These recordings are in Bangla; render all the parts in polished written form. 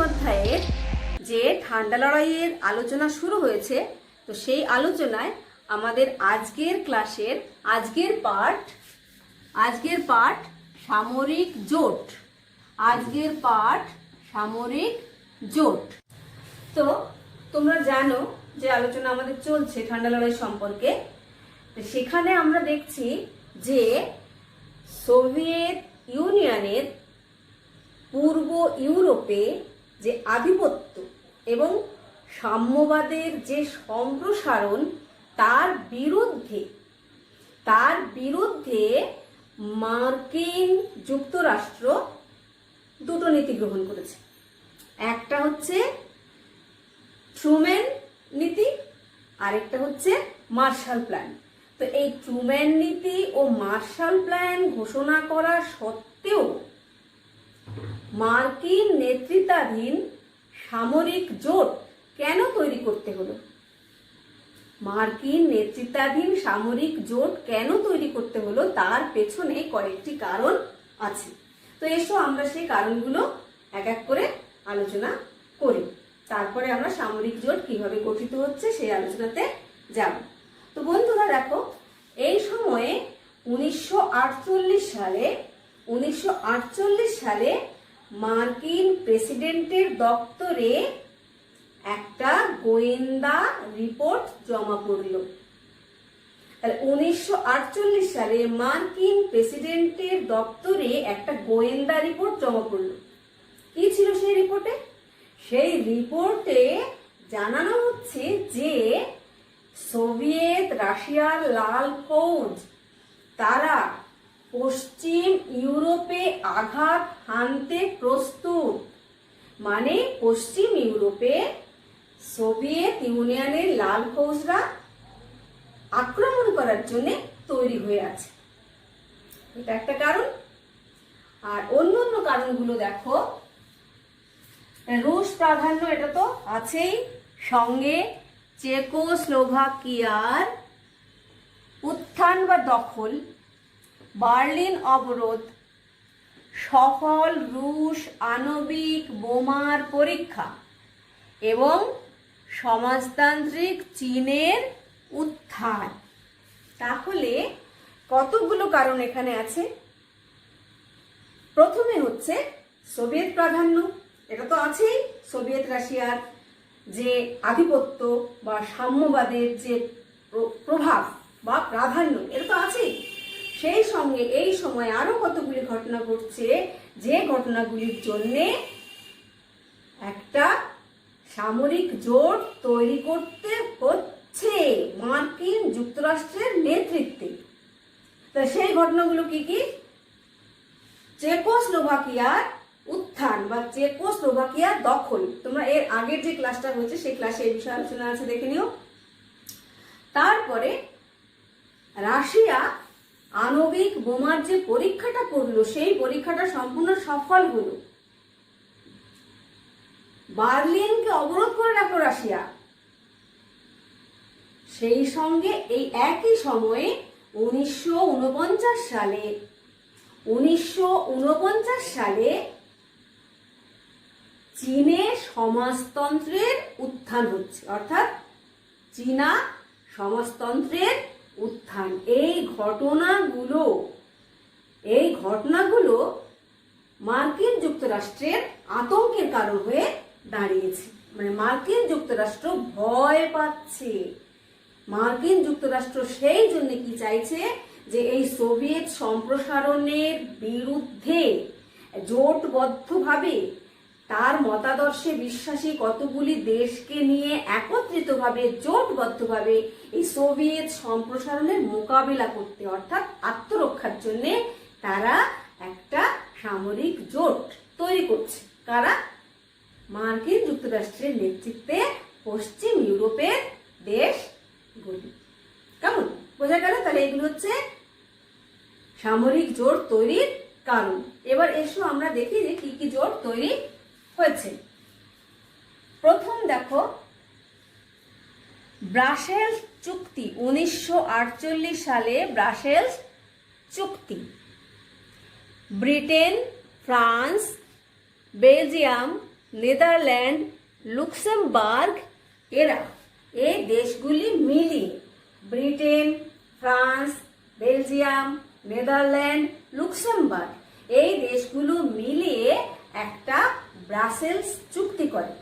অধ্যায়ের যে ঠান্ডা লড়াইয়ের আলোচনা শুরু হয়েছে, তো সেই আলোচনায় আমাদের আজকের ক্লাসের আজকের পাঠ সামরিক জোট। সামরিক জোট। তো তোমরা জানো যে আলোচনা আমাদের চলছে ঠান্ডা লড়াই সম্পর্কে। সেখানে আমরা দেখছি যে সোভিয়েত ইউনিয়নের পূর্ব ইউরোপে যে আধিপত্য এবং সাম্যবাদের যে সম্প্রসারণ, তার বিরুদ্ধে মার্কিন যুক্তরাষ্ট্র দুটো নীতি গ্রহণ করেছে। একটা হচ্ছে ট্রুম্যান নীতি, আরেকটা হচ্ছে মার্শাল প্ল্যান। তো এই ট্রুম্যান নীতি ও মার্শাল প্ল্যান ঘোষণা করা সত্ত্বেও মার্কিন নেতৃত্বাধীন সামরিক জোট কেন তৈরি করতে হলো? তার পেছনে কয়েকটি কারণ আছে। তো এসো আমরা সেই কারণগুলো এক এক করে আলোচনা করি। তারপরে আমরা সামরিক জোট কিভাবে গঠিত হচ্ছে সেই আলোচনাতে যাব। তো বন্ধুরা দেখো, এই সময়ে 1948 সালে মার্কিন প্রেসিডেন্টের দপ্তরে একটা গোয়েন্দা রিপোর্ট জমা পড়ল। 1948 সালে মার্কিন প্রেসিডেন্টের দপ্তরে একটা গোয়েন্দা রিপোর্ট জমা পড়ল। কি ছিল সেই রিপোর্টে? সেই রিপোর্টে জানানো হচ্ছে যে সোভিয়েত রাশিয়ার লাল ফৌজ তারা পশ্চিম ইউরোপে আঘাত হানতে প্রস্তুত। মানে পশ্চিম ইউরোপে সোভিয়েত ইউনিয়নের লাল ফৌজরা আক্রমণ করার জন্য তৈরি হয়ে আছে। এটা একটা কারণ। আর অন্য কারণগুলো দেখো, রুশ প্রাধান্য, এটা তো আছেই, সঙ্গে চেকোস্লোভাকিয়ার উত্থান বা দখল, বার্লিন অবরোধ, সফল রুশ আণবিক বোমার পরীক্ষা এবং সমাজতান্ত্রিক চীনের উত্থান। তাহলে কতগুলো কারণ এখানে আছে। প্রথমে হচ্ছে সোভিয়েত প্রাধান্য, এটা তো আছেই। সোভিয়েত রাশিয়ার যে আধিপত্য বা সাম্যবাদের যে প্রভাব বা প্রাধান্য, এটা তো আছেই। সেই সঙ্গে এই সময় আরো কতগুলি ঘটনা ঘটছে, যে ঘটনাগুলির জন্য একটা সামরিক জোট তৈরি করতে হচ্ছে মার্কিন যুক্তরাষ্ট্রের নেতৃত্বে। তা সেই ঘটনাগুলো কি কি? চেকোস্লোভাকিয়ার উত্থান বা চেকোস্লোভাকিয়ার দখল। তোমরা এর আগের যে ক্লাসটা হয়েছে সেই ক্লাসে এই বিষয়ে আলোচনা আছে, দেখে নিও। তারপরে রাশিয়া আণবিক বোমার যে পরীক্ষাটা করলো, সেই পরীক্ষাটা সম্পূর্ণ সফল হলো। বার্লিনকে অবরোধ করে রাখলো রাশিয়া। সেই সঙ্গে এই একই সময়ে 1949 সালে চীনে সমাজতন্ত্রের উত্থান হচ্ছে, অর্থাৎ চীনা সমাজতন্ত্রের উত্থান। এই ঘটনাগুলো মার্কিন যুক্তরাষ্ট্রের আতঙ্কের কারণ হয়ে দাঁড়িয়েছে। মানে মার্কিন যুক্তরাষ্ট্র ভয় পাচ্ছে। মার্কিন যুক্তরাষ্ট্র সেই জন্য কি চাইছে, যে এই সোভিয়েত সম্প্রসারণের বিরুদ্ধে জোটবদ্ধভাবে তার মতাদর্শে বিশ্বাসী কতগুলি দেশকে নিয়ে একত্রিতভাবে জোটবদ্ধভাবে এই সোভিয়েত সম্প্রসারণের মোকাবিলা করতে, অর্থাৎ আত্মরক্ষার জন্য তারা একটা সামরিক জোট তৈরি করছে। কারা? মার্কিন যুক্তরাষ্ট্রের নেতৃত্বে পশ্চিম ইউরোপের দেশগুলি। কেমন বোঝা গেল? তাহলে এগুলো হচ্ছে সামরিক জোট তৈরির কারণ। এবার এসো আমরা দেখি যে কি কি জোট তৈরি হয়েছে। প্রথম দেখো, ব্রাসেলস চুক্তি। 1948 সালে ব্রাসেলস চুক্তি। Britain, France, Belgium, Netherland, Luxembourg, এই দেশগুলি মিলিয়ে Britain, France, Belgium, Netherland, Luxembourg এই দেশগুলো মিলিয়ে একটা ব্রাসেলস চুক্তি করে।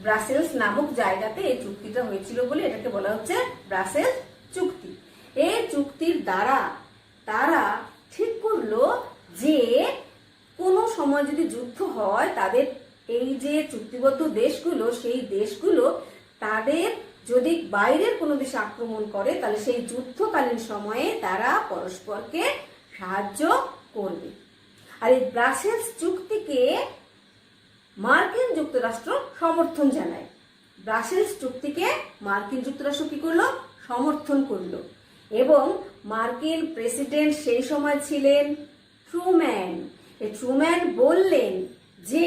ব্রাসেলস নামক জায়গাতে এই চুক্তিটা হয়েছিল বলে এটাকে বলা হচ্ছে ব্রাসেলস চুক্তি। এই চুক্তির দ্বারা তারা ঠিক করলো যে কোনো সময় যদি যুদ্ধ হয় তাদের এই যে চুক্তিবদ্ধ দেশগুলো, সেই দেশগুলো তাদের যদি বাইরের কোনো দেশ আক্রমণ করে তাহলে সেই যুদ্ধকালীন সময়ে তারা পরস্পরকে সাহায্য করবে। আর এই ব্রাসেলস চুক্তিকে মার্কিন যুক্তরাষ্ট্র সমর্থন জানায়। ব্রাসেলস চুক্তিকে মার্কিন যুক্তরাষ্ট্র কি করলো? সমর্থন করলো। এবং মার্কিন প্রেসিডেন্ট সেই সময় ছিলেন ট্রুম্যান। এই ট্রুম্যান বললেন যে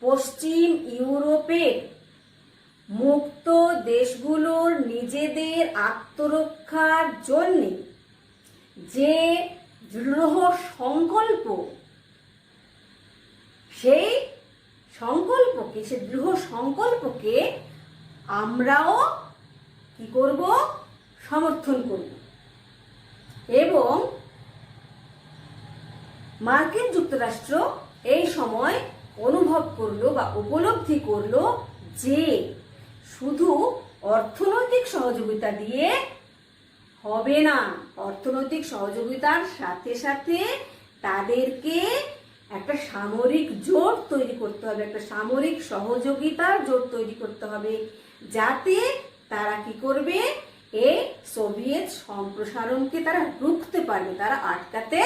পশ্চিম ইউরোপের মুক্ত দেশগুলোর নিজেদের আত্মরক্ষার জন্য যে দৃঢ় সংকল্প, সেই দৃঢ় সংকল্পকে আমরাও কি করব? সমর্থন করব। এবং মার্কিন যুক্তরাষ্ট্র এই সময় অনুভব করলো বা উপলব্ধি করলো যে শুধু অর্থনৈতিক সহযোগিতা দিয়ে হবে না, অর্থনৈতিক সহযোগিতার সাথে সাথে তাদেরকে একটা সামরিক জোট তৈরি করতে হবে, একটা সামরিক সহযোগিতার জোট তৈরি করতে হবে, যাতে তারা কি করবে? এই সোভিয়েত সম্প্রসারণকে তারা রুখতে পারবে, তারা আটকাতে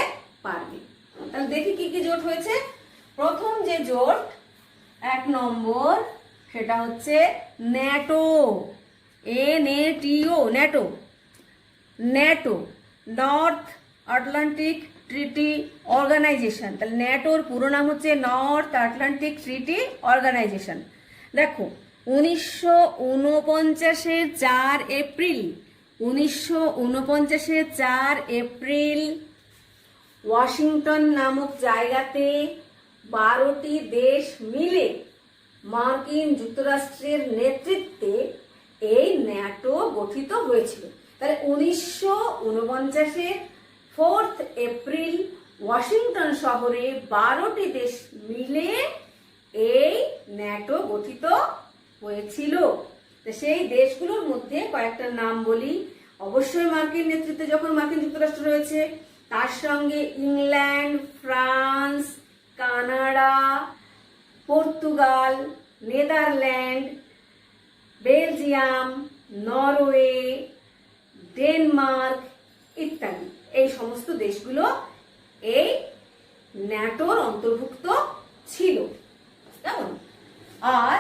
পারবে। তাহলে দেখি কি কি জোট হয়েছে। প্রথম যে জোট 1 নম্বর, সেটা হচ্ছে NATO, NATO, NATO, North Atlantic Treaty Organisation. তাহলে ন্যাটোর পুরো নাম হচ্ছে নর্থ আটলান্টিক ট্রিটি অর্গানাইজেশন। দেখো 1949-এর 4 এপ্রিল, 1949-এর 4 এপ্রিল ওয়াশিংটন নামক জায়গাতে 12টি দেশ মিলে মার্কিন যুক্তরাষ্ট্রের নেতৃত্বে এই ন্যাটো গঠিত হয়েছিল। তাহলে 1949-এর 4 এপ্রিল ওয়াশিংটন শহরে 12টি দেশ মিলে এই ন্যাটো গঠিত হয়েছিল। তো সেই দেশগুলোর মধ্যে কয়েকটা নাম বলি। অবশ্যই মার্কিন নেতৃত্বে যখন মার্কিন যুক্তরাষ্ট্র রয়েছে, তার সঙ্গে England, France, Canada, Portugal, Netherland, Belgium, Norway, Denmark ইত্যাদি এই সমস্ত দেশগুলো এই ন্যাটোর অন্তর্ভুক্ত ছিল। কেমন? আর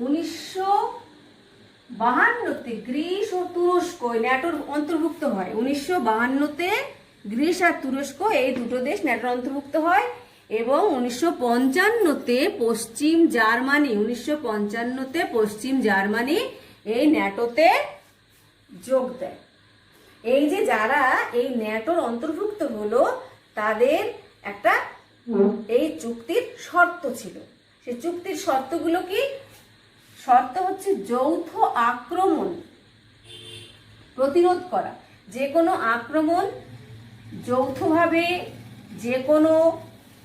1952-তে গ্রিস ও তুরস্ক ন্যাটোর অন্তর্ভুক্ত হয়। 1952-তে গ্রিস আর তুরস্ক এই দুটো দেশ ন্যাটোর অন্তর্ভুক্ত হয়। এবং 1955-তে পশ্চিম জার্মানি এই ন্যাটোতে যোগ দেয়। এই যে যারা এই ন্যাটোর অন্তর্ভুক্ত হলো তাদের একটা এই চুক্তির শর্ত ছিল। সেই চুক্তির শর্তগুলো কি? শর্ত হচ্ছে যৌথ আক্রমণ প্রতিরোধ করা। যে কোনো আক্রমণ যৌথভাবে, যে কোনো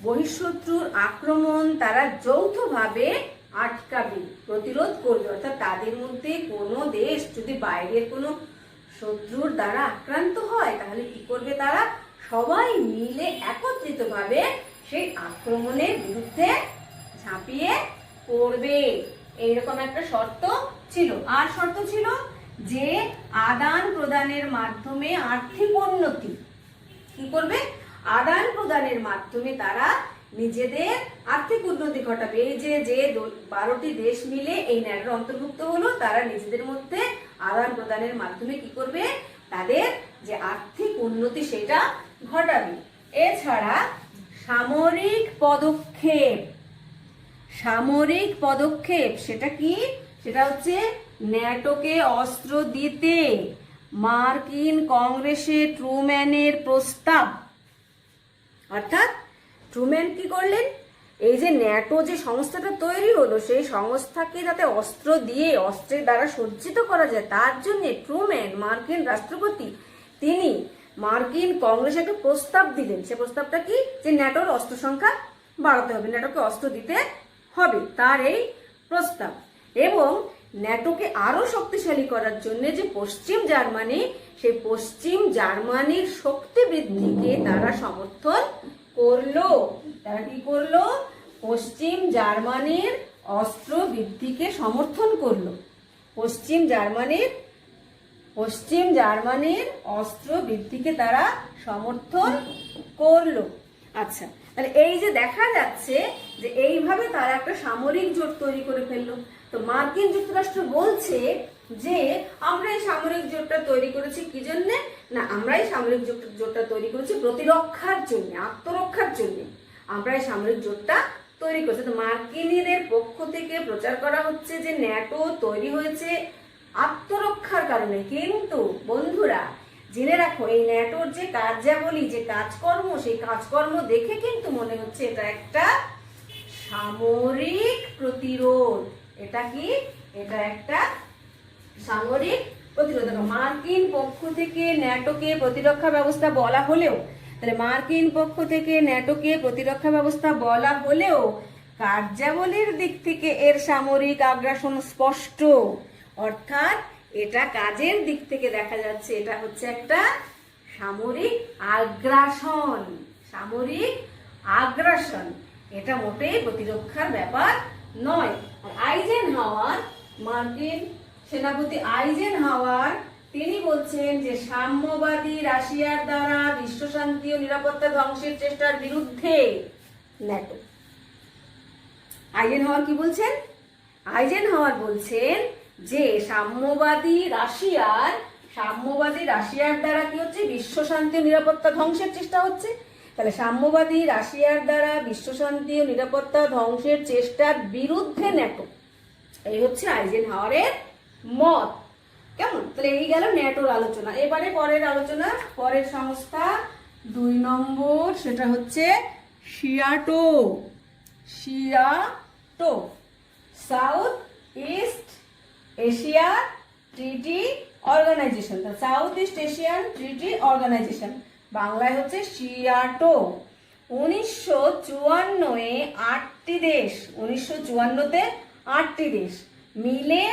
বহিঃশত্রুর আক্রমণ তারা যৌথভাবে আটকাবে, প্রতিরোধ করবে। অর্থাৎ তাদের মধ্যে কোনো দেশ যদি বাইরের কোনো শত্রুর দ্বারা আক্রান্ত হয় তাহলে কি করবে? তারা সবাই মিলে একত্রিতভাবে সেই আক্রমণের বিরুদ্ধে ঝাঁপিয়ে পড়বে। এইরকম একটা শর্ত ছিল। আর শর্ত ছিল যে আদান প্রদানের মাধ্যমে আর্থিক উন্নতি কি করবে? আদান প্রদানের মাধ্যমে তারা নিজেদের আর্থিক উন্নতি ঘটাবে। এই যে 12টি দেশ মিলে এই ন্যাটোর অন্তর্ভুক্ত হলো, তারা নিজেদের মধ্যে আদান প্রদানের মাধ্যমে কি করবে? তাদের যে আর্থিক উন্নতি সেটা ঘটাবে। এছাড়া সামরিক পদক্ষেপ সেটা কি? সেটা হচ্ছে ন্যাটোকে অস্ত্র দিতে মার্কিন কংগ্রেসে ট্রুম্যানের প্রস্তাব। অর্থাৎ ট্রুম্যান কি করলেন? এই যে ন্যাটো যে সংস্থাটা তৈরি হলো, সেই সংস্থাকে যাতে অস্ত্র দিয়ে অস্ত্রের দ্বারা সজ্জিত করা যায়, তার জন্য ট্রুম্যান মার্কিন রাষ্ট্রপতি তিনি মার্কিন কংগ্রেসে একটা প্রস্তাব দিলেন। সে প্রস্তাবটা কি, যে ন্যাটোর অস্ত্র সংখ্যা বাড়াতে হবে, ন্যাটোকে অস্ত্র দিতে হবে, তার এই প্রস্তাব। এবং ন্যাটোকে আরো শক্তিশালী করার জন্য যে পশ্চিম জার্মানি, সেই পশ্চিম জার্মানির শক্তি বৃদ্ধিকে তারা সমর্থন করলো। তারা কি করলো, পশ্চিম জার্মানির অস্ত্র বৃদ্ধিকে সমর্থন করলো। পশ্চিম জার্মানির অস্ত্র বৃদ্ধিকে তারা সমর্থন করলো। আচ্ছা, তাহলে এই যে দেখা যাচ্ছে যে এইভাবে তারা একটা সামরিক জোট তৈরি করে ফেললো। তো মার্কিন যুক্তরাষ্ট্র বলছে যে আমরা এই সামরিক জোটটা তৈরি করেছি কি জন্য না, আমরা এই সামরিক জোটটা তৈরি করেছি প্রতিরক্ষার জন্য, আত্মরক্ষার জন্য আমরা এই সামরিক জোটটা তৈরি করেছি। তো মার্কিনীদের পক্ষ থেকে প্রচার করা হচ্ছে যে ন্যাটো তৈরি হয়েছে আত্মরক্ষার কারণে। কিন্তু বন্ধুরা জেনে রাখো, এই ন্যাটোর যে কার্যাবলী, যে কাজকর্ম, সেই কাজকর্ম দেখে কিন্তু মনে হচ্ছে এটা একটা সামরিক প্রতিরোধ। এটা কি, এটা একটা সামরিক প্রতিরোধ। মার্কিন পক্ষ থেকে ন্যাটোকে প্রতিরক্ষা ব্যবস্থা বলা হলেও, তাহলে মার্কিন পক্ষ থেকে ন্যাটোকে প্রতিরক্ষা ব্যবস্থা বলা হলেও কার্যাবলীর দিক থেকে এর সামরিক আগ্রাসন স্পষ্ট। অর্থাৎ এটা কাজের দিক থেকে দেখা যাচ্ছে এটা হচ্ছে একটা সামরিক আগ্রাসন, সামরিক আগ্রাসন। এটা মোটেই প্রতিরক্ষার ব্যাপার নয়। আইজেনহাওয়ার, মার্কিন সেনাপতি আইজেনহাওয়ার তিনি বলছেন যে সাম্যবাদী রাশিয়ার দ্বারা বিশ্বশান্তি ও নিরাপত্তা ধ্বংসের চেষ্টার বিরুদ্ধে ন্যাটো। আইজেনহাওয়ার কি বলছেন? আইজেনহাওয়ার বলছেন যে সাম্যবাদী রাশিয়ার দ্বারা কি হচ্ছে, বিশ্বশান্তি ও নিরাপত্তা ধ্বংসের চেষ্টা হচ্ছে। তাহলে সাম্যবাদী রাশিয়ার দ্বারা বিশ্বশান্তি ও নিরাপত্তা ধ্বংসের চেষ্টার বিরুদ্ধে ন্যাটো, এই হচ্ছে আইজেনহাওয়ারের মত। কেমন? তাহলে এই গেল ন্যাটোর আলোচনা। এবারে পরের আলোচনা, পরের সংস্থা 2 নম্বর, সেটা হচ্ছে সিয়াটো। South east Asia treaty organization. South east Asian treaty organization, বাংলায় হচ্ছে সিয়াটো। 1954-এ 8টি দেশ, 1954-তে 8টি দেশ মিলে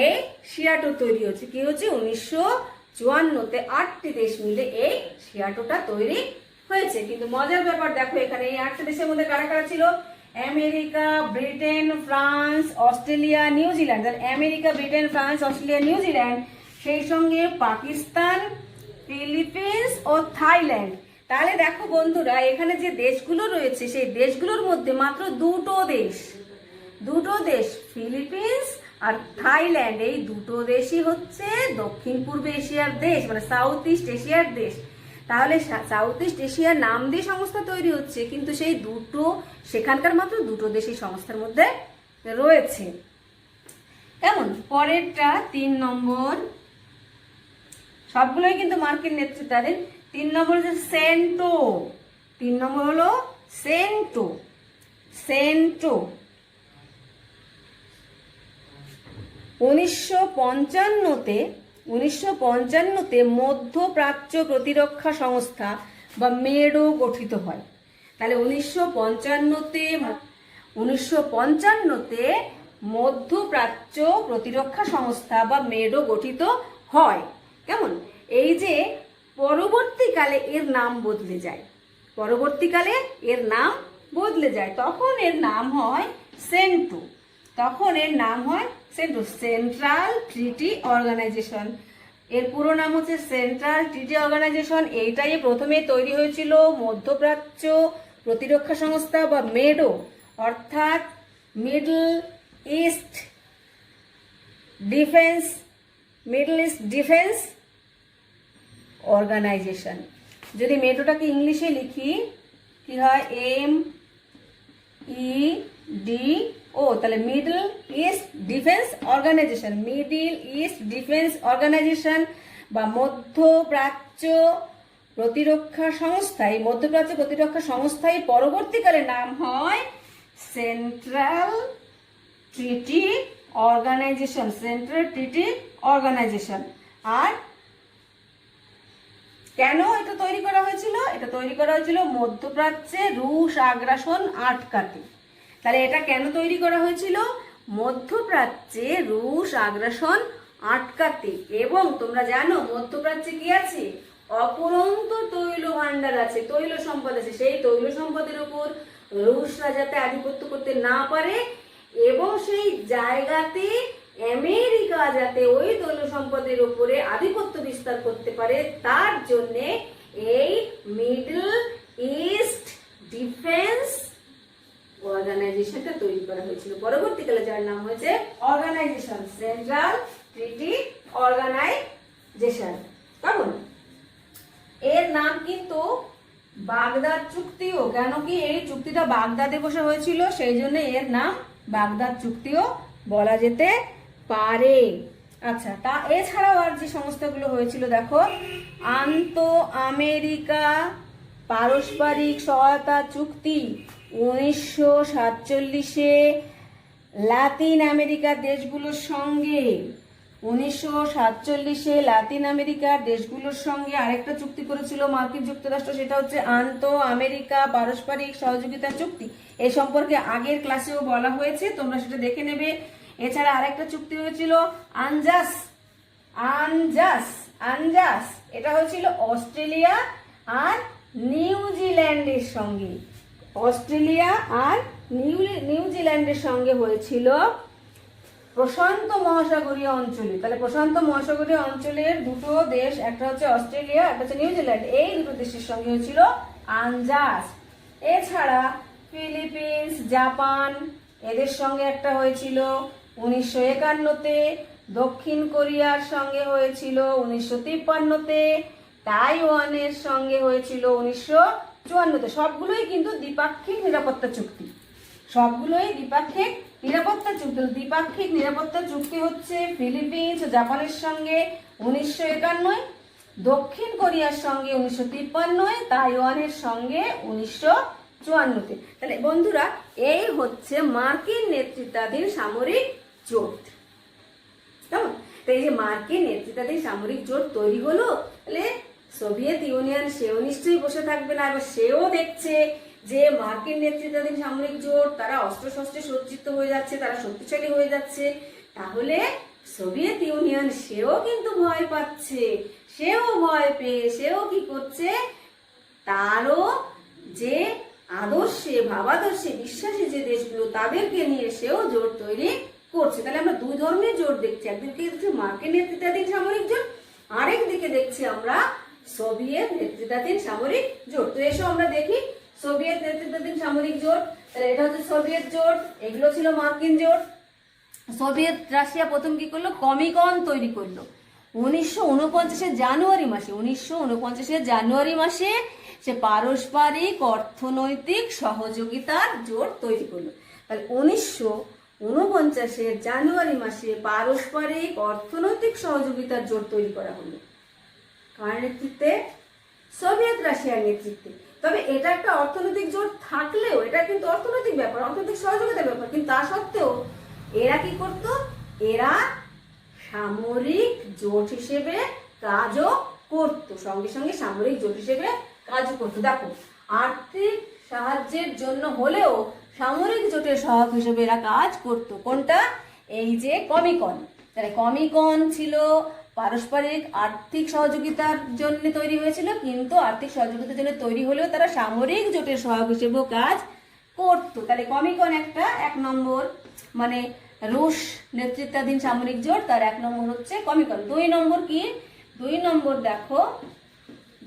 এই সিয়াটো তৈরি হচ্ছে। কি হচ্ছে, 1954-তে 8টি দেশ মিলে এই সিয়াটোটা তৈরি হয়েছে। কিন্তু মজার ব্যাপার দেখো, এখানে এই 8টি দেশের মধ্যে কারা কারা ছিল? America, Britain, France, Australia, New Zealand. America, Britain, France, Australia, New Zealand, সেই সঙ্গে পাকিস্তান, ফিলিপিন্স ও থাইল্যান্ড। তাহলে দেখো বন্ধুরা, এখানে যে দেশগুলো রয়েছে সেই দেশগুলোর মধ্যে মাত্র দুটো দেশ ফিলিপিন্স আর থাইল্যান্ড, এই দুটো দেশই হচ্ছে দক্ষিণ পূর্ব এশিয়ার দেশ, মানে সাউথ ইস্ট এশিয়ার দেশ। তাহলে সাউথ ইস্ট এশিয়ার নাম দিয়ে সংস্থা তৈরি হচ্ছে, কিন্তু সেই দুটো, সেখানকার মাত্র দুটো দেশই সংস্থার মধ্যে রয়েছে। কেমন? পরেরটা 3 নম্বর, সবগুলোই কিন্তু মার্কিন নেতৃত্বাধীন। 3 নম্বর হচ্ছে সেন্টো। 3 নম্বর হলো সেন্টো। 1955-তে মধ্যপ্রাচ্য প্রতিরক্ষা সংস্থা বা মেডো গঠিত হয়। তাহলে 1955-তে মধ্যপ্রাচ্য প্রতিরক্ষা সংস্থা বা মেডো গঠিত হয়। কেমন? এই যে পরবর্তীকালে এর নাম বদলে যায়, তখন এর নাম হয় সেন্টো। Central treaty organization. এর পুরো নাম হচ্ছে সেন্ট্রাল ট্রিটি অর্গানাইজেশন। এইটাই প্রথমে তৈরি হয়েছিল মধ্যপ্রাচ্য প্রতিরক্ষা সংস্থা বা মেডো, অর্থাৎ মিডল ইস্ট ডিফেন্স অর্গানাইজেশন। যদি মেডোটাকে ইংলিশে লিখি কি হয়, MEDO, তাহলে মিডল ইস্ট ডিফেন্স অর্গানাইজেশন বা মধ্যপ্রাচ্য প্রতিরক্ষা সংস্থা। এই মধ্যপ্রাচ্য প্রতিরক্ষা সংস্থায় পরবর্তীকালে নাম হয় central treaty organization, central treaty organization. আর কেন এটা তৈরি করা হয়েছিল? এটা তৈরি করা হয়েছিল মধ্যপ্রাচ্যে রুশ আগ্রাসন আটকাতে। তাহলে এটা কেন তৈরি করা হয়েছিল? মধ্যপ্রাচ্যে রুশ আগ্রাসন আটকাতে। এবং তোমরা জানো মধ্যপ্রাচ্যে কি আছে? অপরন্ত তৈল ভান্ডার আছে, তৈল সম্পদ আছে। সেই তৈল সম্পদের উপর রুশরা যাতে আধিপত্য করতে না পারে এবং সেই জায়গাতে আমেরিকা যাতে ওই তৈল সম্পদের উপরে আধিপত্য বিস্তার করতে পারে, তার জন্যে এই মিডল ইস্ট ডিফেন্স অর্গানাইজেশনটা তৈরি করা হয়েছিল, পরবর্তীকালে যার নাম হয়েছে অর্গানাইজেশন, সেন্ট্রাল ট্রিটি অর্গানাইজেশন। কেমন? এর নাম কিন্তু বাগদাদ চুক্তিও। কেন কি? এই চুক্তিটা বাগদাদে বসে হয়েছিল, সেই জন্য এর নাম বাগদাদ চুক্তিও বলা যেতে পারে। আচ্ছা, তা এছাড়াও আর যে সংস্থাগুলো হয়েছিল দেখো, আন্তঃ আমেরিকা পারস্পরিক সহায়তা চুক্তি 1947-এ লাতিন আমেরিকার দেশগুলোর সঙ্গে, 1947-এ লাতিন আমেরিকার দেশগুলোর সঙ্গে আরেকটা চুক্তি করেছিল মার্কিন যুক্তরাষ্ট্র, সেটা হচ্ছে আন্তঃ আমেরিকা পারস্পরিক সহযোগিতা চুক্তি। এই সম্পর্কে আগের ক্লাসেও বলা হয়েছে, তোমরা সেটা দেখে নেবে। এছাড়া আরেকটা চুক্তি হয়েছিল আনজাস, আনজাস, আনজাস। এটা হয়েছিল অস্ট্রেলিয়া আর নিউজিল্যান্ডের সঙ্গে, অস্ট্রেলিয়া আর নিউজিল্যান্ডের সঙ্গে হয়েছিল প্রশান্ত মহাসাগরীয় অঞ্চলে। তাহলে প্রশান্ত মহাসাগরীয় অঞ্চলের দুটো দেশ, একটা হচ্ছে অস্ট্রেলিয়া, একটা হচ্ছে নিউজিল্যান্ড, এই দুটো দেশের সঙ্গে হয়েছিল আনজাস। এছাড়া ফিলিপিন্স, জাপান, এদের সঙ্গে একটা হয়েছিল 1951-তে, দক্ষিণ কোরিয়ার সঙ্গে হয়েছিল 1953-তে, তাইওয়ানের সঙ্গে হয়েছিল 1954-তে। সবগুলোই কিন্তু দ্বিপাক্ষিক নিরাপত্তা চুক্তি, সবগুলোই দ্বিপাক্ষিক নিরাপত্তা চুক্তি। দ্বিপাক্ষিক নিরাপত্তা চুক্তি হচ্ছে ফিলিপিন্স ও জাপানের সঙ্গে 1951, দক্ষিণ কোরিয়ার সঙ্গে 1953, তাইওয়ানের সঙ্গে 1954-তে। তাহলে বন্ধুরা, এই হচ্ছে মার্কিন নেতৃত্বাধীন সামরিক জোট। কেমন? তো এই যে মার্কিন নেতৃত্বাধীন সামরিক জোট তৈরি হলো, তাহলে সোভিয়েত ইউনিয়ন সেও নিশ্চয়ই বসে থাকবে না। এবার সেও দেখছে যে মার্কিন নেতৃত্বাধীন সামরিক জোট তারা অস্ত্র-শস্ত্রে সজ্জিত হয়ে যাচ্ছে, তারা শক্তিশালী হয়ে যাচ্ছে। তাহলে সোভিয়েত ইউনিয়ন সেও কিন্তু ভয় পাচ্ছে, সেও ভয় পেয়ে সেও কি করছে, তারও যে আদর্শে ভাবাদর্শে বিশ্বাসী যে দেশগুলো তাদেরকে নিয়ে সেও জোট তৈরি করছে। তাহলে আমরা দুই ধরনের জোট দেখছি, একদিকে দেখছি মার্কিন নেতৃত্বাধীন সামরিক জোট, আরেক দিকে দেখছি আমরা সোভিয়েত নেতৃত্বাধীন সামরিক জোট। তো এসব আমরা দেখি সোভিয়েত নেতৃত্বাধীন সামরিক জোট। তাহলে এটা হচ্ছে সোভিয়েত জোট, এগুলো ছিল মার্কিন জোট। সোভিয়েত রাশিয়া প্রথম কি করলো? কমিকন তৈরি করলো 1949-এর জানুয়ারি মাসে। 1949-এর জানুয়ারি মাসে সে পারস্পরিক অর্থনৈতিক সহযোগিতার জোট তৈরি করলো। তাহলে 1949-এর জানুয়ারি মাসে পারস্পরিক অর্থনৈতিক সহযোগিতার জোট তৈরি করা হলো। কার নেতৃত্বে? সোভিয়েত রাশিয়ার নেতৃত্বে। তবে এটা একটা অর্থনৈতিক জোট থাকলেও এটা কিন্তু অর্থনৈতিক ব্যাপার, অর্থনৈতিক সহযোগিতার ব্যাপার, কিন্তু তা সত্ত্বেও এরা কি করত? এরা সামরিক জোট হিসেবে কাজও করত, সঙ্গে সঙ্গে সামরিক জোট হিসেবে কাজও করত। দেখো, আর্থিক সাহায্যের জন্য হলেও সামরিক জোটের সহায়ক হিসেবে এরা কাজ করত। কোনটা? এই যে কমিকন। তাহলে কমিকন ছিল পারস্পরিক আর্থিক সহযোগিতার জন্য তৈরি হয়েছিল, কিন্তু আর্থিক সহযোগিতার জন্য তৈরি হলেও তারা সামরিক জোটের সহায়ক হিসেবেও কাজ করত। তাহলে কমিকন একটা 1 নম্বর, মানে রুশ নেতৃত্বাধীন সামরিক জোট, তার 1 নম্বর হচ্ছে কমিকন। 2 নম্বর কি? 2 নম্বর দেখো,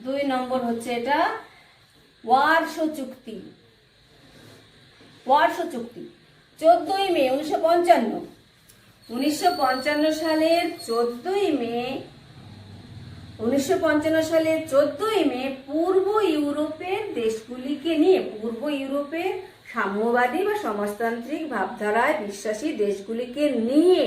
2 নম্বর হচ্ছে এটা ওয়ারশো চুক্তি। ওয়ারশো চুক্তি 14ই মে 1955। 1955 সালের 14ই মে, 1955 সালের 14ই মে পূর্ব ইউরোপের দেশগুলিকে নিয়ে, পূর্ব ইউরোপের সাম্যবাদী বা সমাজতান্ত্রিক ভাবধারায় বিশ্বাসী দেশগুলিকে নিয়ে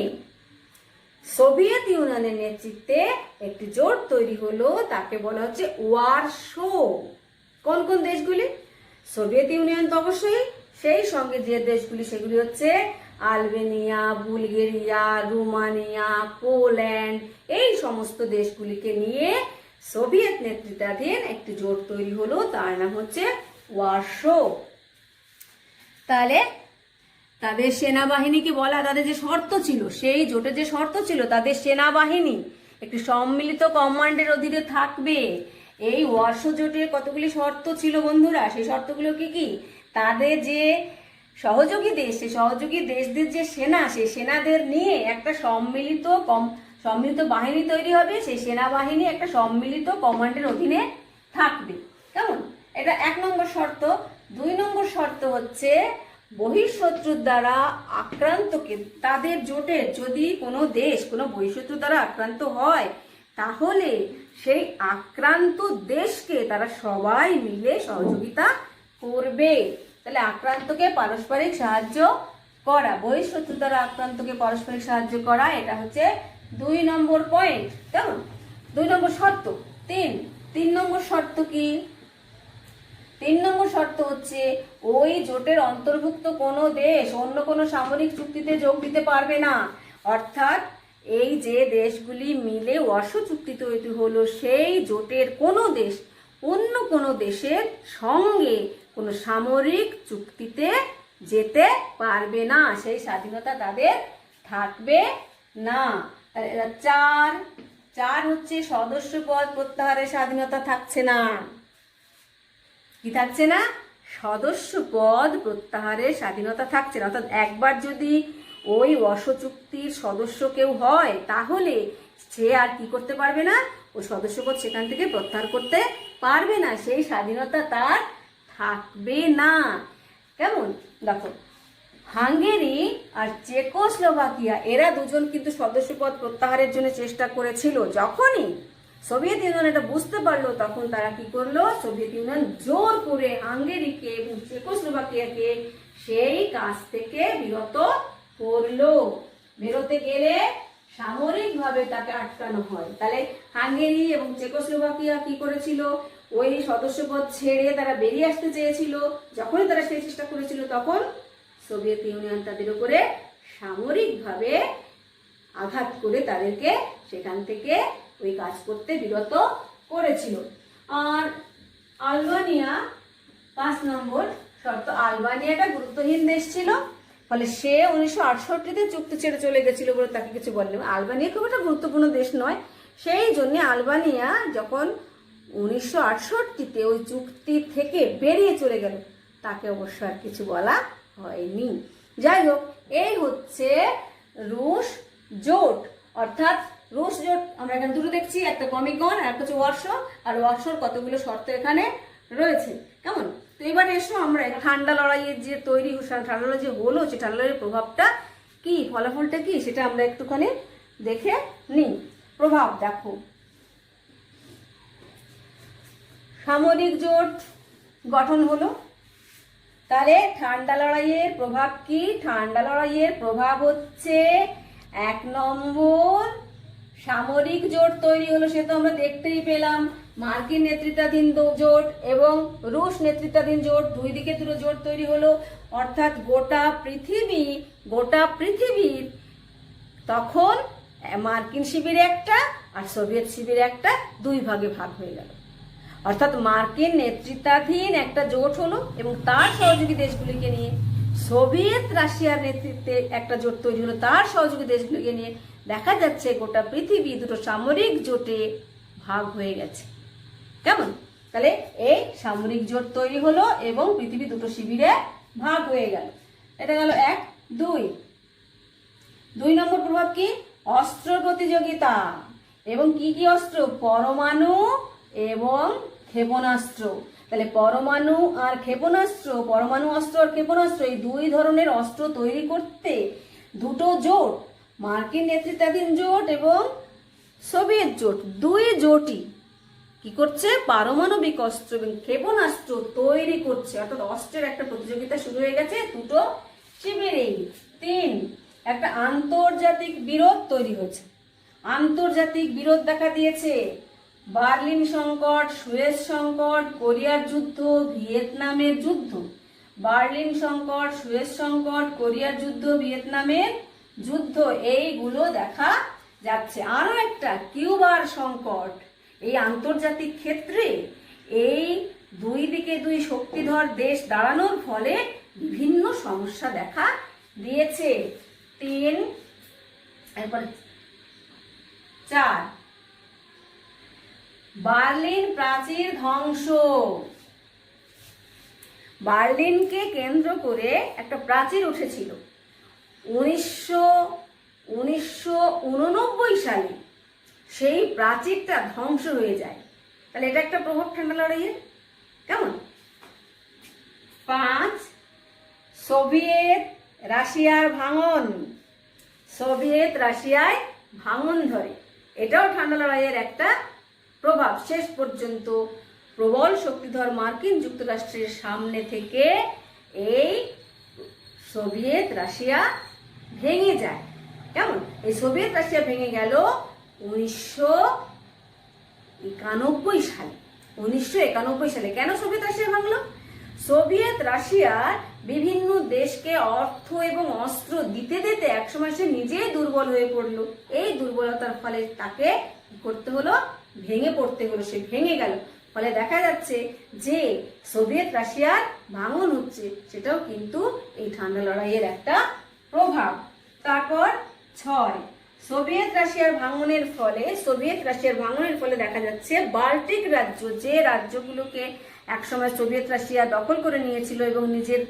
সোভিয়েত ইউনিয়নের নেতৃত্বে একটি জোট তৈরি হলো, তাকে বলা হচ্ছে ওয়ারশো। কোন কোন দেশগুলি? সোভিয়েত ইউনিয়ন তো অবশ্যই, সেই সঙ্গে যে দেশগুলি সেগুলি হচ্ছে আলবেনিয়া, বুলগেরিয়া, রোমানিয়া, পোল্যান্ড, এই সমস্ত দেশগুলিকে নিয়ে সোভিয়েত নেতৃত্বাধীন একটি জোট তৈরি হলো, তার নাম হচ্ছে ওয়ারশো। তাহলে তাদের সেনাবাহিনীকে বলা, তাদের যে শর্ত ছিল, সেই জোটের যে শর্ত ছিল, তাদের সেনাবাহিনী একটি সম্মিলিত কমান্ডের অধীনে থাকবে। এই ওয়ারশো জোটের কতগুলি শর্ত ছিল বন্ধুরা, সেই শর্তগুলো কি কি? তাদের যে সহযোগী দেশ, সেই সহযোগী দেশদের যে সেনা, সেই সেনাদের নিয়ে একটা সম্মিলিত বাহিনী তৈরি হবে। সেই সেনাবাহিনী একটা সম্মিলিত কমান্ডের অধীনে থাকবে। কেমন? এটা 1 নম্বর শর্ত। 2 নম্বর শর্ত হচ্ছে বহিঃশত্রুর দ্বারা আক্রান্তকে, তাদের জোটের যদি কোনো দেশ কোনো বহিঃশত্রুর দ্বারা আক্রান্ত হয়, তাহলে সেই আক্রান্ত দেশকে তারা সবাই মিলে সহযোগিতা করবে। তাহলে আক্রান্তকে পারস্পরিক সাহায্য করা, বহিঃশত্রু দ্বারা আক্রান্তকে পারস্পরিক সাহায্য করা, এটা হচ্ছে 2 নম্বর পয়েন্ট। কেমন? 2 নম্বর শর্ত। 3 নম্বর শর্ত কি? 3 নম্বর শর্ত হচ্ছে ওই জোটের অন্তর্ভুক্ত কোনো দেশ অন্য কোনো সামরিক চুক্তিতে যোগ দিতে পারবে না। অর্থাৎ এই যে দেশগুলি মিলে ওয়ারশো চুক্তি তৈরি হলো, সেই জোটের কোনো দেশ অন্য কোনো দেশের সঙ্গে কোনো সামরিক চুক্তিতে যেতে পারবে না, সেই স্বাধীনতা তাদের থাকবে না। 4 হচ্ছে সদস্য পদ প্রত্যাহারের স্বাধীনতা থাকছে না। কি থাকছে না? সদস্য পদ প্রত্যাহারের স্বাধীনতা থাকছে না। অর্থাৎ একবার যদি ওই ওয়ারশো চুক্তির সদস্য কেউ হয়, তাহলে সে আর কি করতে পারবে না? ওই সদস্য পদ সেখান থেকে প্রত্যাহার করতে পারবে না, সেই স্বাধীনতা তার থাকবে না। কেমন? দেখো, হাঙ্গেরি আর চেকোস্লোভাকিয়া, এরা দুজন কিন্তু সদস্য পদ প্রত্যাহারের জন্য চেষ্টা করেছিল। যখনই সোভিয়েত ইউনিয়ন এটা বুঝতে পারলো, তখন তারা কি করলো? সোভিয়েত ইউনিয়ন জোর করে হাঙ্গেরিকে এবং চেকোস্লোভাকিয়াকে সেই কাজ থেকে বিরত করলো। বেরোতে গেলে সামরিকভাবে তাকে আটকানো হয়। তাহলে হাঙ্গেরি এবং চেকোস্লোভাকিয়া কি করেছিল? ওই সদস্যপদ ছেড়ে তারা বেরিয়ে আসতে চেয়েছিল। যখনই তারা সেই চেষ্টা করেছিল, তখন সোভিয়েত ইউনিয়ন তাদের উপরে সামরিকভাবে আঘাত করে তাদেরকে সেখান থেকে ওই কাজ করতে বিরত করেছিল। আর আলবানিয়া 5 নম্বর শর্ত, আলবানিয়াটা গুরুত্বহীন দেশ ছিল, ফলে সে 1968-তে চুক্তি ছেড়ে চলে গেছিল বলে তাকে কিছু বলেনি। আলবানিয়া খুব একটা গুরুত্বপূর্ণ দেশ নয়, সেই জন্য আলবানিয়া যখন 1968-তে ওই চুক্তি থেকে বেরিয়ে চলে গেল, তাকে অবশ্য আর কিছু বলা হয়নি। যাই হোক, এই হচ্ছে রুশ জোট। অর্থাৎ রুশ জোট আমরা এখানে দুটো দেখছি, একটা কমিকন আর একটা হচ্ছে ওয়ারশো। আর ওয়ারশোর কতগুলো শর্ত এখানে রয়েছে। কেমন? তো এবার এসো আমরা ঠান্ডা লড়াইয়ের যে তৈরি ঠান্ডা লড়াই যে হলো, সে ঠান্ডা লড়াইয়ের প্রভাবটা কি, ফলাফলটা কি, সেটা আমরা একটুখানি দেখে নিই। প্রভাব দেখো, সামরিক জোট গঠন হলো। তাহলে ঠান্ডা লড়াইয়ের প্রভাব কি? ঠান্ডা লড়াইয়ের প্রভাব হচ্ছে 1 নম্বর সামরিক জোট তৈরি হলো, সে তো আমরা দেখতেই পেলাম। মার্কিন নেতৃত্বাধীন জোট এবং রুশ নেতৃত্বাধীন জোট, দুই দিকে দুটো জোট তৈরি হলো। অর্থাৎ গোটা পৃথিবীর তখন মার্কিন শিবিরে একটা আর সোভিয়েত শিবিরে একটা, 2 ভাগে ভাগ হয়ে গেল। অর্থাৎ মার্কিন নেতৃত্বাধীন একটা জোট হলো এবং তার সহযোগী দেশগুলিকে নিয়ে, সোভিয়েত রাশিয়ার নেতৃত্বে একটা জোট তৈরি হলো তার সহযোগী দেশগুলিকে নিয়ে। দেখা যাচ্ছে গোটা পৃথিবী দুটো সামরিক জোটে ভাগ হয়ে গেছে। কেমন? তাহলে এই সামরিক জোট তৈরি হলো এবং পৃথিবী দুটো শিবিরে ভাগ হয়ে গেল। এটা গেল 1। 2 নম্বর প্রভাব কি? অস্ত্র প্রতিযোগিতা। এবং কি কি অস্ত্র? পরমাণু এবং ক্ষেপণাস্ত্র। তাহলে পরমাণু আর ক্ষেপণাস্ত্র, পরমাণু অস্ত্র আর ক্ষেপণাস্ত্র, এই 2 ধরনের অস্ত্র তৈরি করতে দুটো জোট, মার্কিন নেতৃত্বাধীন জোট এবং সোভিয়েত জোট, 2 জোটই কি করছে? পারমাণবিক অস্ত্র এবং ক্ষেপণাস্ত্র তৈরি করছে। অর্থাৎ অস্ত্রের একটা প্রতিযোগিতা শুরু হয়ে গেছে দুটো শিবিরেই। 3, একটা আন্তর্জাতিক বিরোধ তৈরি হয়েছে। আন্তর্জাতিক বিরোধ দেখা দিয়েছে। বার্লিন সংকট, সুয়েজ সংকট, কোরিয়ার যুদ্ধ, ভিয়েতনামের যুদ্ধ। বার্লিন সংকট, সুয়েজ সংকট, কোরিয়ার যুদ্ধ, ভিয়েতনামের যুদ্ধ, এইগুলো দেখা যাচ্ছে। আরো একটা কিউবার সংকট। এই আন্তর্জাতিক ক্ষেত্রে এই দুই দিকে দুই শক্তিধর দেশ দাঁড়ানোর ফলে বিভিন্ন সমস্যা দেখা দিয়েছে। 3, এরপরে 4, বার্লিন প্রাচীর ধ্বংস। বার্লিনকে কেন্দ্র করে একটা প্রাচীর উঠেছিল 1989 সালে। সেই প্রাচীরটা ধ্বংস হয়ে যায়। তাহলে এটা একটা প্রভাব ঠান্ডা লড়াইয়ের। কেমন? 5, সোভিয়েত রাশিয়ার ভাঙন। সোভিয়েত রাশিয়ায় ভাঙন ধরে, এটাও ঠান্ডা লড়াইয়ের একটা প্রভাব। শেষ পর্যন্ত প্রবল শক্তিধর মার্কিন যুক্তরাষ্ট্রের সামনে থেকে এই সোভিয়েত রাশিয়া ভেঙে যায়। কেমন? এই সোভিয়েত রাশিয়া ভেঙে গেল 1991 সালে। 1991 সালে। কেন সোভিয়েত রাশিয়া ভাঙলো? সোভিয়েত রাশিয়ার বিভিন্ন দেশকে অর্থ এবং অস্ত্র দিতে দিতে একসময় সে নিজেই দুর্বল হয়ে পড়লো। এই দুর্বলতার ফলে তাকে করতে হলো, ভেঙে পড়তে হলো। সে ভেঙে গেল। ফলে দেখা যাচ্ছে যে সোভিয়েত রাশিয়ার ভাঙন হচ্ছে, সেটাও কিন্তু এই ঠান্ডা লড়াইয়ের একটা প্রভাব। তারপর 6, সোভিয়েত রাশিয়ার ভাঙনের ফলে দেখা যাচ্ছে বাল্টিক রাজ্য, যে রাজ্যগুলোকে একসময় সোভিয়েত রাশিয়া দখল করে নিয়েছিল এবং নিজের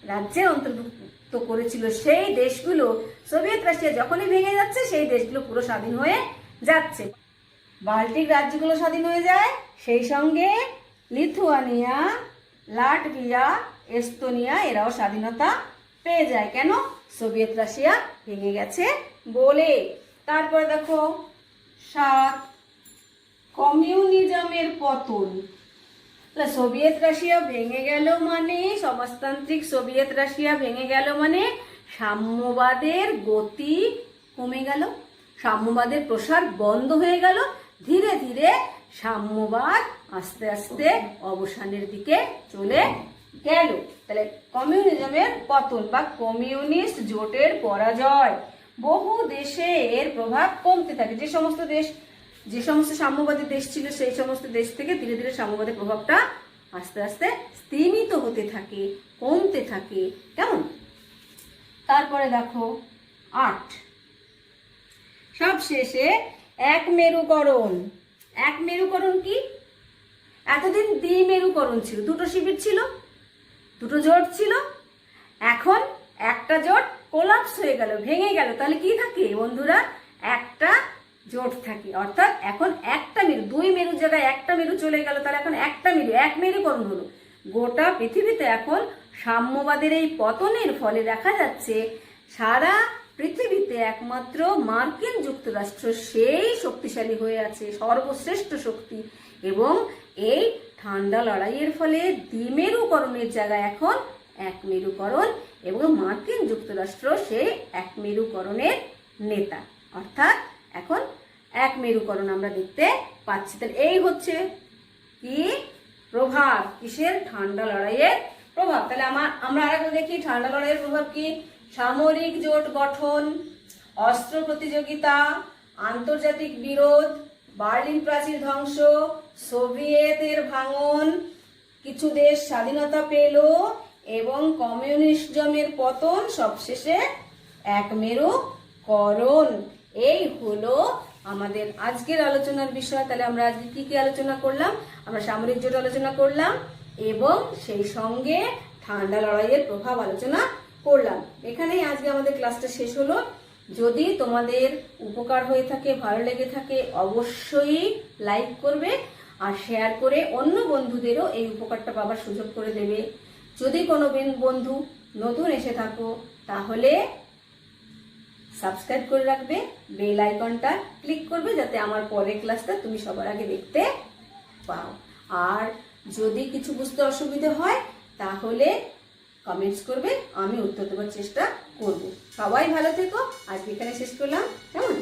রাজ্যের অন্তর্ভুক্ত করেছিল, সেই দেশগুলো সোভিয়েত রাশিয়া যখনই ভেঙে যাচ্ছে সেই দেশগুলো পুরো স্বাধীন হয়ে যাচ্ছে। বাল্টিক রাজ্যগুলো স্বাধীন হয়ে যায়, সেই সঙ্গে লিথুয়ানিয়া, লাটভিয়া, এস্তোনিয়া এরাও স্বাধীনতা পেয়ে যায়। কেন? সোভিয়েত রাশিয়া ভেঙে গেছে বলে। তারপরে দেখো 7, কমিউনিজমের পতন। সোভিয়েত রাশিয়া ভেঙে গেল মানে, সমাজতান্ত্রিক সোভিয়েত রাশিয়া ভেঙে গেল মানে সাম্যবাদের গতি কমে গেল, সাম্যবাদের প্রসার বন্ধ হয়ে গেল। ধীরে ধীরে সাম্যবাদ আস্তে আস্তে অবসানের দিকে চলে গেল। তাহলে কমিউনিজমের পতন বা কমিউনিস্ট জোটের পরাজয়। বহু দেশে এর প্রভাব কমতে থাকে। যে সমস্ত সাম্যবাদী দেশ ছিল সেই সমস্ত দেশ থেকে ধীরে ধীরে সাম্যবাদের প্রভাবটা আস্তে আস্তে স্তিমিত হতে থাকে, কমতে থাকে। কেমন? তারপরে দেখো 8, সবশেষে একমেরুকরণ। একমেরুকরণ কি? এতদিন দ্বিমেরুকরণ ছিল, দুটো শিবির ছিল, দুটো জোট ছিল। এখন একটা জোট কোলাপস হয়ে গেল, ভেঙে গেল। তাহলে কি থাকে বন্ধুরা? একটা জোট থাকে। অর্থাৎ এখন একটা মেরু, দুই মেরুর জায়গায় একটা মেরু চলে গেল। তাহলে এখন একটা মেরু, এক মেরুকরণ হলো। গোটা পৃথিবীতে এখন সাম্যবাদের এই পতনের ফলে দেখা যাচ্ছে সারা পৃথিবীতে একমাত্র মার্কিন যুক্তরাষ্ট্র সেই শক্তিশালী হয়ে আছে, সর্বশ্রেষ্ঠ শক্তি। এবং এই ঠান্ডা লড়াইয়ের ফলে দ্বিমেরুকরণের জায়গায় এখন এক মেরুকরণ, এবং মার্কিন যুক্তরাষ্ট্র সেই এক মেরুকরণের নেতা। অর্থাৎ এখন এক মেরুকরণ আমরা দেখতে পাচ্ছি। তাহলে এই হচ্ছে কি প্রভাব, কিসের? ঠান্ডা লড়াইয়ের প্রভাব। তাহলে আমরা আরেকটা দেখি ঠান্ডা লড়াইয়ের প্রভাব কি। সামরিক জোট গঠন, অস্ত্র প্রতিযোগিতা, আন্তর্জাতিক বিরোধ, বার্লিন প্রাচীর ধ্বংস, সোভিয়েতের ভাঙন, কিছু দেশ স্বাধীনতা পেল, এবং কমিউনিজমের পতন, সবশেষে একমেরুকরণ। এই হলো আমাদের আজকের আলোচনার বিষয়। তাহলে আমরা আজকে কি কি আলোচনা করলাম? আমরা সামরিক জোট আলোচনা করলাম এবং সেই সঙ্গে ঠান্ডা লড়াইয়ের প্রভাব আলোচনা করলাম। এখানেই আজকে আমাদের ক্লাসটা শেষ হলো। যদি তোমাদের উপকার হয়ে থাকে, ভালো লেগে থাকে, অবশ্যই লাইক করবে আর শেয়ার করে অন্য বন্ধুদেরও এই উপকারটা পাবার সুযোগ করে দেবে। যদি কোনো বন্ধু নতুন এসে থাকো তাহলে সাবস্ক্রাইব করে রাখবে, বেল আইকনটা ক্লিক করবে যাতে আমার পরের ক্লাসটা তুমি সবার আগে দেখতে পাও। আর যদি কিছু বুঝতে অসুবিধা হয় তাহলে কমেন্টস করবে, আমি উত্তর দেওয়ার চেষ্টা করব। সবাই ভালো থেকো। আজকে এখানে শেষ করলাম। কেমন?